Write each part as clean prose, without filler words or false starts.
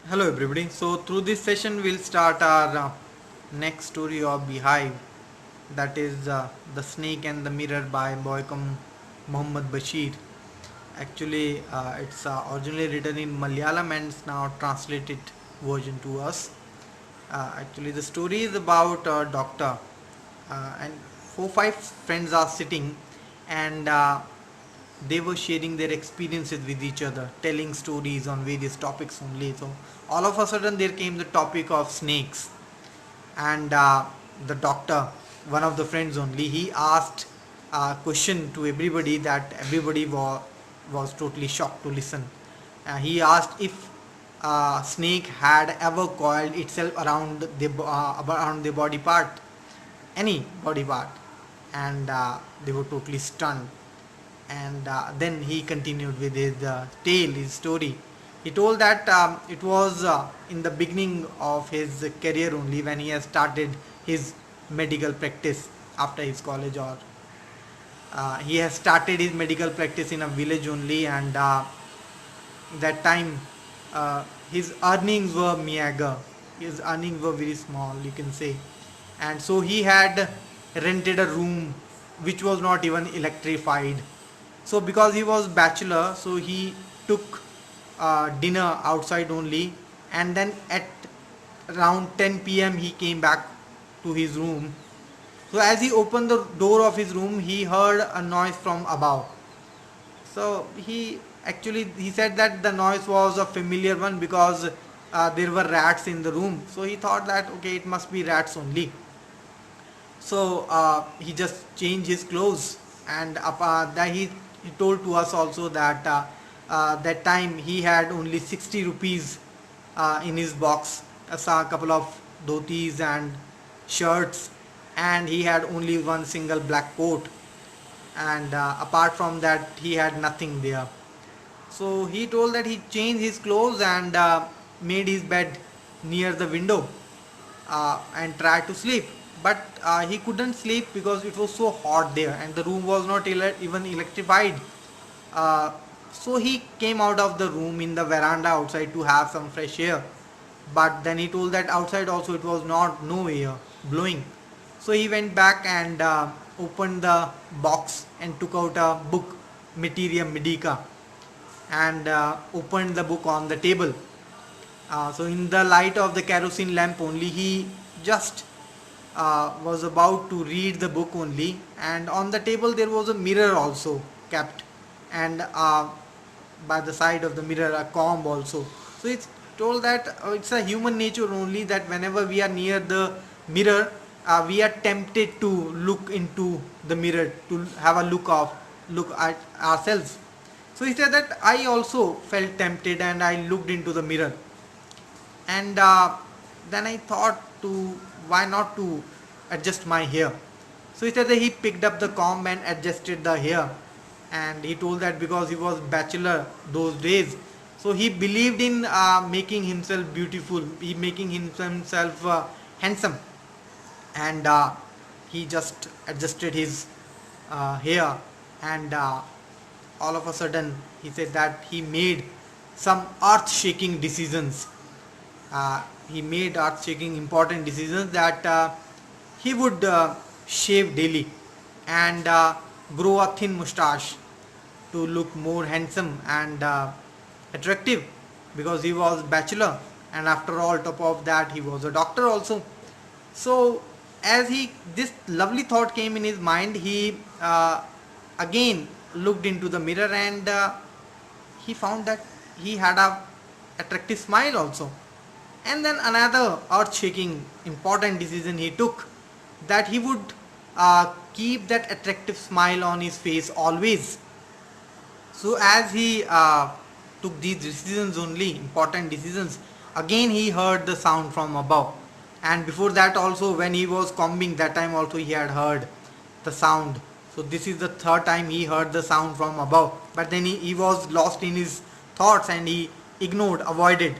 Hello everybody. So through this session we'll start our next story of Beehive, that is The Snake and the Mirror by Boykam Muhammad Bashir. Actually it's originally written in Malayalam and it's now translated version to us. Actually the story is about a doctor and 4 5 friends are sitting and they were sharing their experiences with each other, telling stories on various topics only. So all of a sudden there came the topic of snakes, and the doctor, one of the friends only, he asked a question to everybody that everybody was totally shocked to listen. He asked if a snake had ever coiled itself around the body part, any body part, and they were totally stunned. And then he continued with his tale, his story. He told that it was in the beginning of his career only, when he has started his medical practice after his college, or he has started his medical practice in a village only, and that time his earnings were meager. His earnings were very small, you can say. And so he had rented a room which was not even electrified. So because he was bachelor, so he took dinner outside only, and then at around 10 p.m. he came back to his room. So as he opened the door of his room, he heard a noise from above. So he said that the noise was a familiar one, because there were rats in the room. So he thought that okay, it must be rats only. So he just changed his clothes, and that he told to us also that that time he had only 60 rupees in his box. I saw a couple of dhotis and shirts, and he had only one single black coat, and apart from that he had nothing there. So he told that he changed his clothes and made his bed near the window and tried to sleep. But he couldn't sleep because it was so hot there and the room was not even electrified. Uh, so he came out of the room in the veranda outside to have some fresh air. But then he told that outside also it was not no air blowing. So he went back and opened the box and took out a book, Materia Medica, and opened the book on the table. So in the light of the kerosene lamp only, he just was about to read the book only, and on the table there was a mirror also kept, and by the side of the mirror a comb also. So it's told that it's a human nature only that whenever we are near the mirror, we are tempted to look into the mirror to have a look at ourselves. So he said that I also felt tempted and I looked into the mirror, and then I thought to why not to adjust my hair. So he said that he picked up the comb and adjusted the hair, and he told that because he was bachelor those days, so he believed in making himself beautiful, he making himself handsome, and he just adjusted his hair, and all of a sudden he said that he made some earth shaking decisions. He made earth shaking important decisions that he would shave daily and grow a thin mustache to look more handsome and attractive, because he was bachelor, and after all top of that he was a doctor also. So as he this lovely thought came in his mind, he again looked into the mirror, and he found that he had a attractive smile also. And then another earth shaking important decision he took, that he would keep that attractive smile on his face always. So as he took these decisions only, important decisions, again he heard the sound from above. And before that also, when he was combing, that time also he had heard the sound. So this is the third time he heard the sound from above. But then he was lost in his thoughts and he ignored, avoided.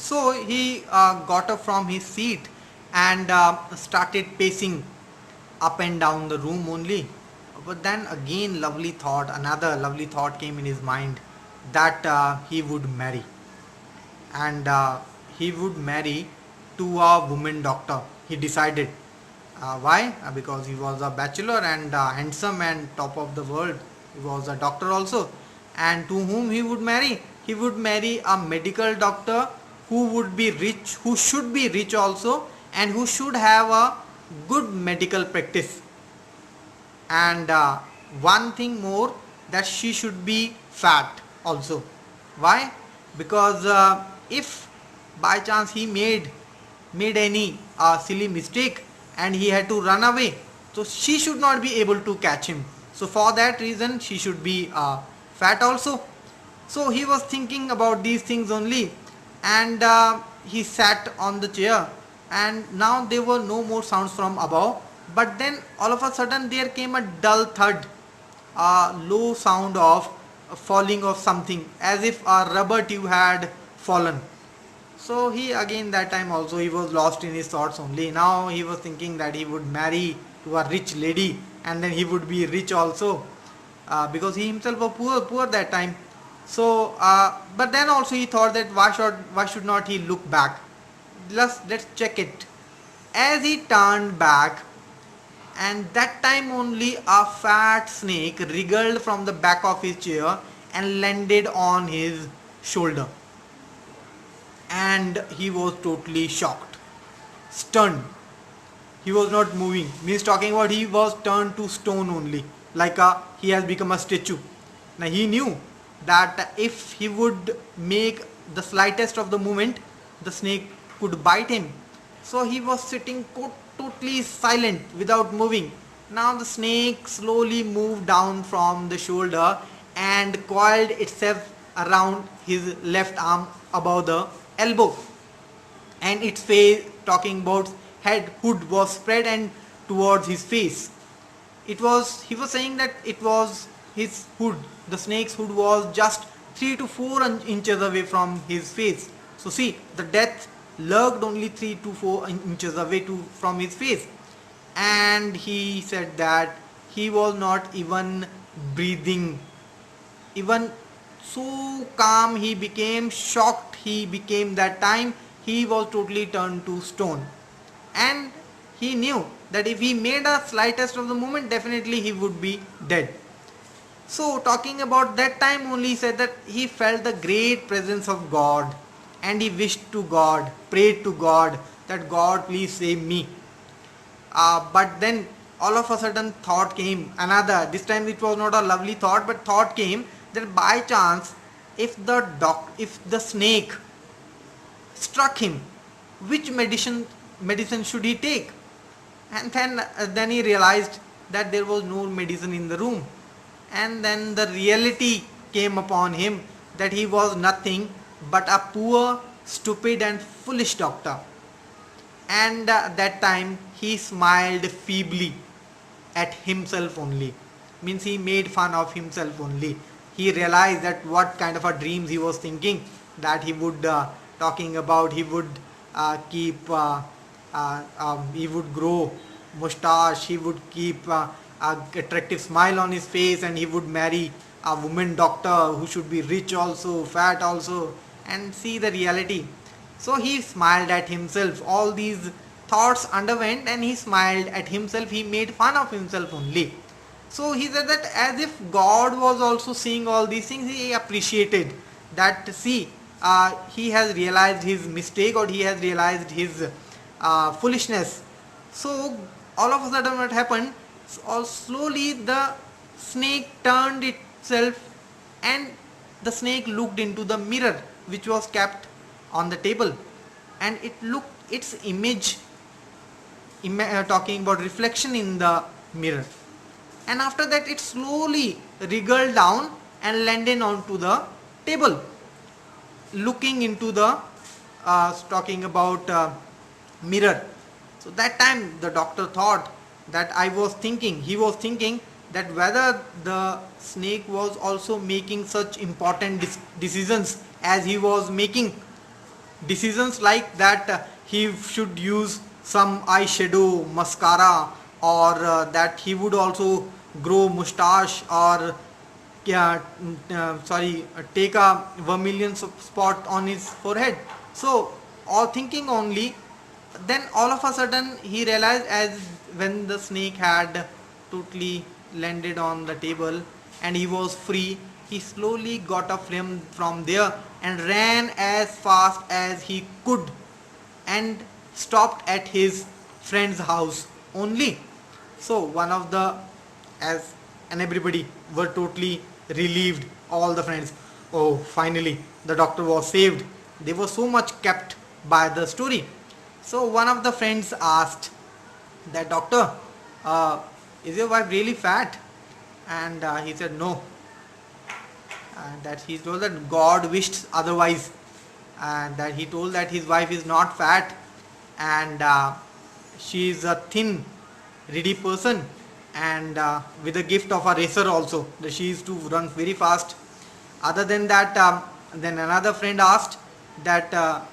So he got up from his seat and started pacing up and down the room only. But then again, another lovely thought came in his mind, that he would marry. and he would marry to a woman doctor. He decided. Why? Because he was a bachelor and handsome and top of the world. He was a doctor also. And to whom he would marry? He would marry a medical doctor who would be rich, who should be rich also, and who should have a good medical practice. And one thing more, that she should be fat also. Why? Because if by chance he made any silly mistake and he had to run away, so she should not be able to catch him. So for that reason she should be fat also. So he was thinking about these things only, and he sat on the chair, and now there were no more sounds from above. But then all of a sudden there came a dull thud, a low sound of falling of something, as if a rubber tube had fallen. So he again, that time also he was lost in his thoughts only. Now he was thinking that he would marry to a rich lady and then he would be rich also, because he himself was poor that time. So but then also he thought that why should not he look back? Let's check it. As he turned back, and that time only a fat snake wriggled from the back of his chair and landed on his shoulder. And he was totally shocked, stunned. He was not moving, means talking about he was turned to stone only, like he has become a statue. Now he knew that if he would make the slightest of the movement, the snake could bite him. So he was sitting totally silent without moving. Now the snake slowly moved down from the shoulder and coiled itself around his left arm above the elbow, and its face, talking about head, hood was spread and towards his face. He was saying that it was his hood, the snake's hood was just 3 to 4 inches away from his face. So see, the death lurked only 3 to 4 inches away from his face. And he said that he was not even breathing. Even so calm he became, shocked he became that time, he was totally turned to stone. And he knew that if he made a slightest of the movement, definitely he would be dead. So talking about that time only, he said that he felt the great presence of God, and he wished to God, prayed to God that God please save me. But then all of a sudden thought came, another, this time it was not a lovely thought, but thought came that by chance if the snake struck him, which medicine should he take? And then he realized that there was no medicine in the room. And then the reality came upon him that he was nothing but a poor, stupid and foolish doctor. And that time he smiled feebly at himself only, means he made fun of himself only. He realized that what kind of a dreams he was thinking, that he would talking about he would keep he would grow mustache, he would keep a attractive smile on his face, and he would marry a woman doctor who should be rich also, fat also, and see the reality. So he smiled at himself. All these thoughts underwent and he smiled at himself. He made fun of himself only. So he said that as if God was also seeing all these things, he appreciated that, see, he has realized his mistake, or he has realized his foolishness. So all of a sudden what happened, slowly the snake turned itself, and the snake looked into the mirror which was kept on the table, and it looked its image, talking about reflection in the mirror. And after that it slowly wriggled down and landed onto the table, looking into the talking about mirror. So that time the doctor thought that he was thinking that whether the snake was also making such important decisions as he was making. Decisions like that he should use some eyeshadow, mascara, or that he would also grow mustache, or take a vermilion spot on his forehead. So all thinking only, then all of a sudden he realized, as when the snake had totally landed on the table and he was free, he slowly got up from there and ran as fast as he could and stopped at his friend's house only. So one of the, as and everybody were totally relieved, all the friends. Oh, finally the doctor was saved. They were so much kept by the story. So one of the friends asked that, doctor, is your wife really fat? And he said no. And that he told that God wished otherwise, and that he told that his wife is not fat, and she is a thin, ready person, and with a gift of a racer also. She used to run very fast. Other than that, then another friend asked that,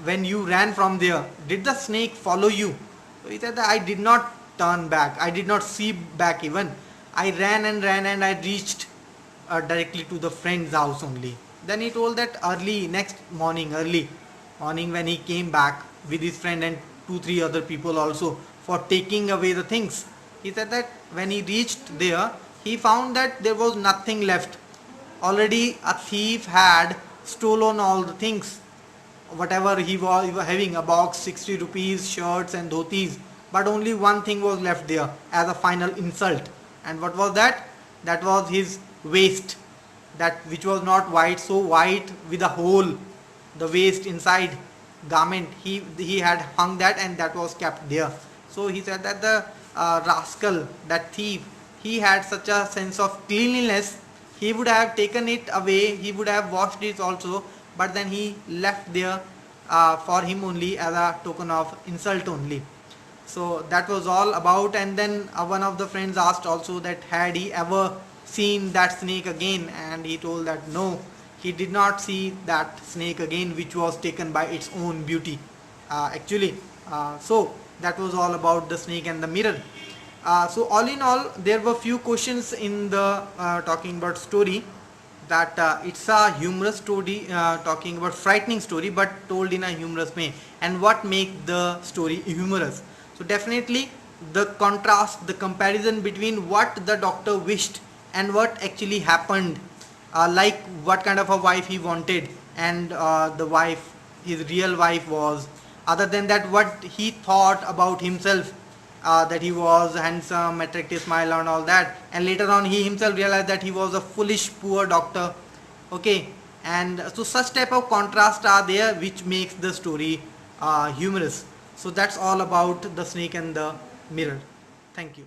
when you ran from there, did the snake follow you? So he said that I did not turn back. I did not see back even. I ran and ran and I reached directly to the friend's house only. Then he told that next morning, early morning, when he came back with his friend and 2-3 other people also for taking away the things, he said that when he reached there, he found that there was nothing left. Already a thief had stolen all the things, whatever he was having, a box, 60 rupees, shirts and dhotis, but only one thing was left there as a final insult. And what was that? That was his waist, that which was not white, so white with a hole, the waist inside garment, he had hung that, and that was kept there. So he said that the rascal, that thief, he had such a sense of cleanliness, he would have taken it away, he would have washed it also, but then he left there for him only as a token of insult only. So that was all about. And then one of the friends asked also that had he ever seen that snake again, and he told that no, he did not see that snake again, which was taken by its own beauty actually. So that was all about the snake and the mirror. So all in all, there were few questions in the talking about story, that it's a humorous story, talking about frightening story but told in a humorous way. And what make the story humorous? So definitely the contrast, the comparison between what the doctor wished and what actually happened, like what kind of a wife he wanted, and the wife, his real wife was. Other than that, what he thought about himself, that he was handsome, attractive smile and all that, and later on he himself realized that he was a foolish poor doctor. Okay, and so such type of contrast are there which makes the story humorous. So that's all about the snake and the mirror. Thank you.